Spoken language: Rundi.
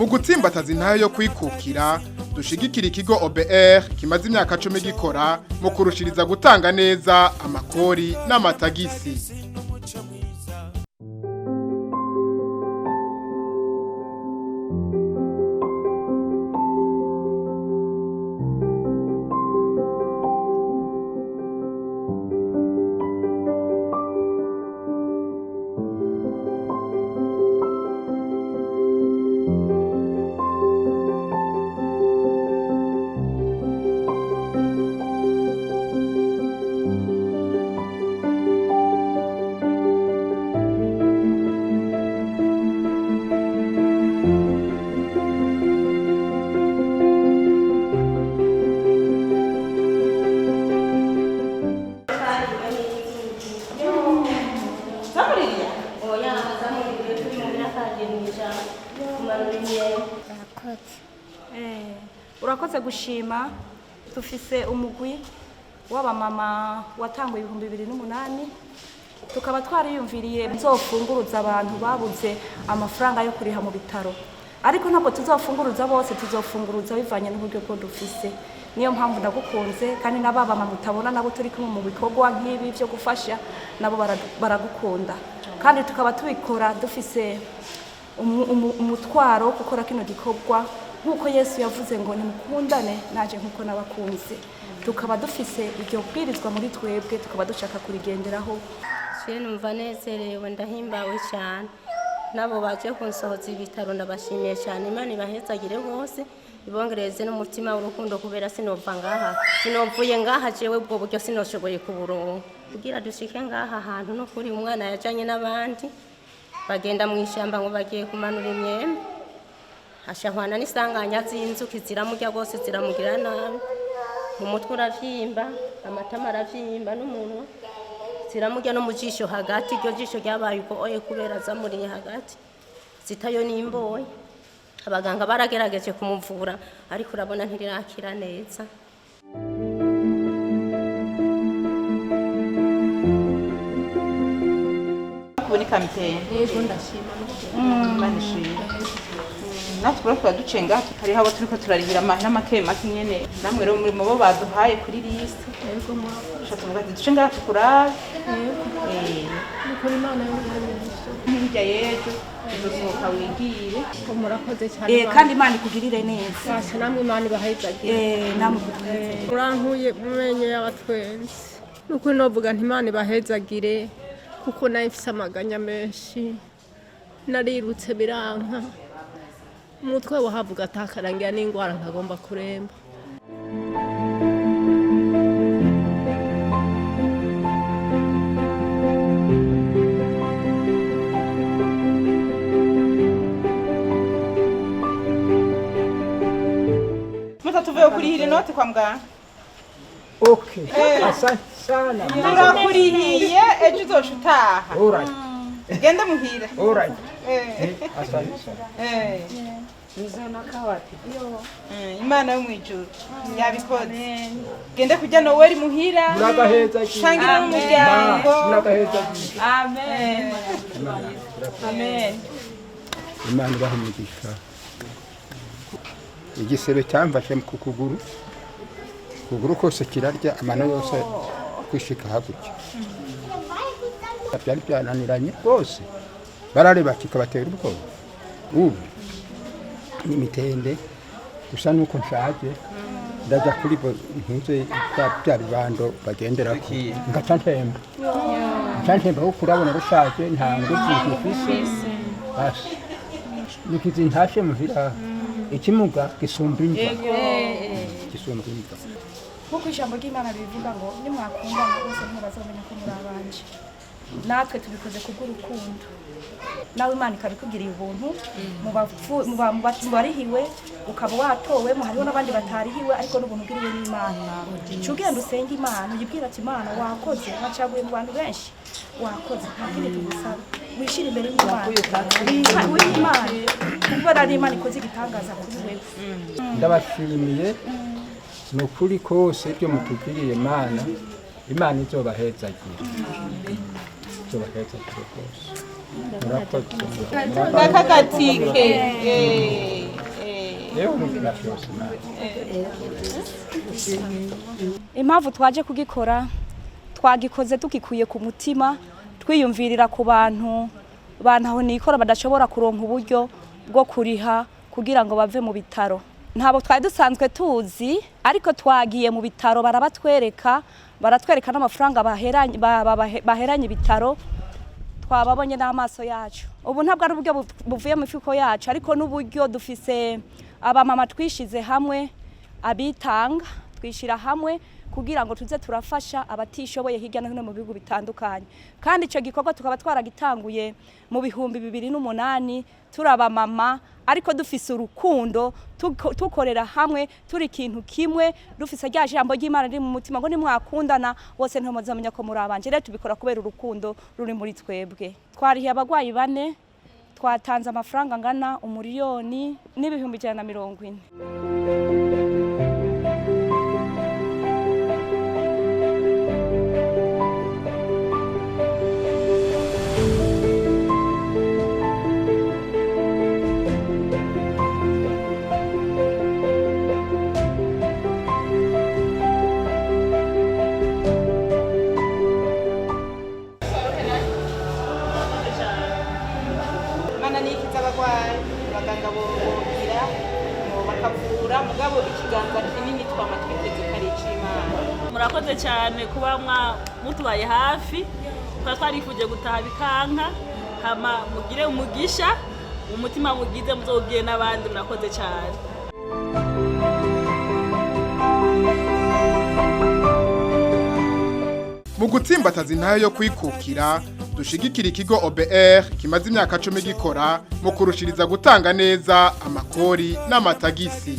mu gutsimbataza intahe yo kwikukira dushigikira ikigo OBR kimaze imyaka 10 gikora mu kurushiriza gutanga neza amakori n'amatagisi. Urakoze gushima tufise umugwi w'abamama watanguye 2008 tukaba twariyumviriye nzofunguruza abantu babuze amafaranga yo kuriha mu bitaro, ariko ntabwo tuzofunguruza bose, tuzofunguruza bivanye n'uburyo bwo dufise. Niyo mpamvu ndagukunze kandi n'ababama mutabona nabo turi kumwe mu bikorwa nk'ibi byo gufasha nabo baragukunda, kandi tukaba tubikora dufise umutwaro gukora kino gikorwa nkuko Yesu yavuze ngo nimukundane naje nkuko nabakunze. Tukaba dufise iryo bwirizwa muri twebwe, tukaba dushaka kurigenderaho. Numva nezerewe ndahimbawe cyane, nabo baje kunsohoza ibitaro ndabashimiye cyane. Imana ibahezagire bose, ibongereze n'umutima w'urukundo kubera sinova ngaha, sinovuye ngaha jewe ubwo buryo sinoshoboye kuburonka kugira dushike ngaha hantu no kuri umwana yajanye n'abandi bagenda mu ishamba ngo bagiye kumanura imyembe, ashahwana n'isanganya z'inzuki ziramurya gose ziramugira nabi, mu mutwe uravyimba, amatama aravyimba n'umunwa ziramurya no mu jisho hagati, iryo jisho ryabaye uko oye kubera zamuriye hagati zitayo n'imboye. Abaganga baragerageje kumuvura ariko urabona ntirirakira neza. Kubona kampeni Yego ndashima manishira natwe bwo ducenga hari habo turiko turarihira amahera make make nyene, namwe rero muri bo baduhaye kuri liste. Yego mwa Shatu mugati ducenga tukurabe. kuri Imana y'ubuntu Hirya yejo uzosohoka wigire. murakoze cyane kandi Imana ikugirire neza. Basi namwe Imana ibahezagire. Namwe kutweze Urankuye mumenye y'abatwenzi. Nuko novuga nti Imana ibahezagire kuko nayo ifise amaganya menshi. Narirutse biranka. Umutwe wahavuga atakarangira n'ingwara nkagomba kuremba. Tuvuye kurihira inoti kwa muganga. Okay. Asante sana. Turakurihiye ejo uzoshutaha. Alright. Genda muhira. Alright. Asante sana. Nizona kawati. Imana yo mwijuru yabikoze. Genda kujya Noel muhira. Muragaheza ki. Shangira n'umuryango. Muragaheza ki. Amen. Amen. Imana ibahumugisha. Igisebe cyamfashe ku kuguru kose kirarya, amano yose kwishika hakurya. Byari byananiranye rwose, barareba kikabatera ubwoba. Ubu n'imitende gusa nuko nshaje ndaja kuri ntuze bya bibando bagendera ko ngaca ntemba uko urabona rushaje nta ngufu mfise. Basi nikizi ntashe muhira ikimuga gisumba imva. Gisumba imva. Kuko ijambo ry'Imana rivuga ngo nimwakundana bose ntibazomenya ko muri abanje. Natwe tubikoze kubw'urukundo. Nawe Imana ikabikugiriye ubuntu mu barihiwe ukaba watowemo, hariho n'abandi batarihiwe ariko n'ubuntu bw'iriwe n'Imana. Cugenda usenge Imana uyibwira ati Imana wakoze, wacaguye mu bantu benshi, wakoze ntakindi tugusaba. Wishira imbere y'Imana. W'Imana kubera ari Imana ikoze igitangaza kuri wewe. Ndabashimiye nukuri kose ibyo mutugiriye Imana. Imana izobahezagire. Izobahezagire kose. Murakoze. Ndakagatike. impamvu twaje kugikora twagikoze tukikuye ku mutima twiyumvirira ku bantu ntahonikora badashobora kuronka uburyo bwo kuriha kugira ngo bave mu bitaro. Ntabo twari dusanzwe tuzi ariko twagiye mu bitaro baratwereka n'amafaranga baheranye bitaro twababonye n'amaso yacu. Ubu ntabwo ari uburyo buvuye mu mifuko yacu ariko n'uburyo dufise abamama twishize hamwe abitanga twishira hamwe kugira ngo tuze turafasha abatishoboye hirya no hino mu bihugu bitandukanye. Kandi ico gikorwa tukaba twaragitanguye mu bihumbi 2008 turaba mama ariko dufise urukundo tukorera hamwe turi ikintu kimwe dufise rya jambo ry'Imana riri mu mutima ngo nimwakundana bose ntomuzamenya ko muri abanje. Rero tubikora kubera urukundo ruri muri twebwe. Twarihiye abarwayi 4 twatanze amafaranga ngana imiriyoni n'ibihumbi 140. Abaganga bogira bakavura mugabo ikiganza kinini twamatwiteze kare c'Imana. Murakoze cyane kuba mutubaye hafi twarifuje gutaha bikanka hama mugire umugisha umutima mugize muzogire n'abandi. Murakoze cyane. Mu gutsimbataza intayo yo kwikukira dushigikira ikigo OBR kimaze imyaka 10 gikora mu kurushiriza gutanga neza amakori n'amatagisi.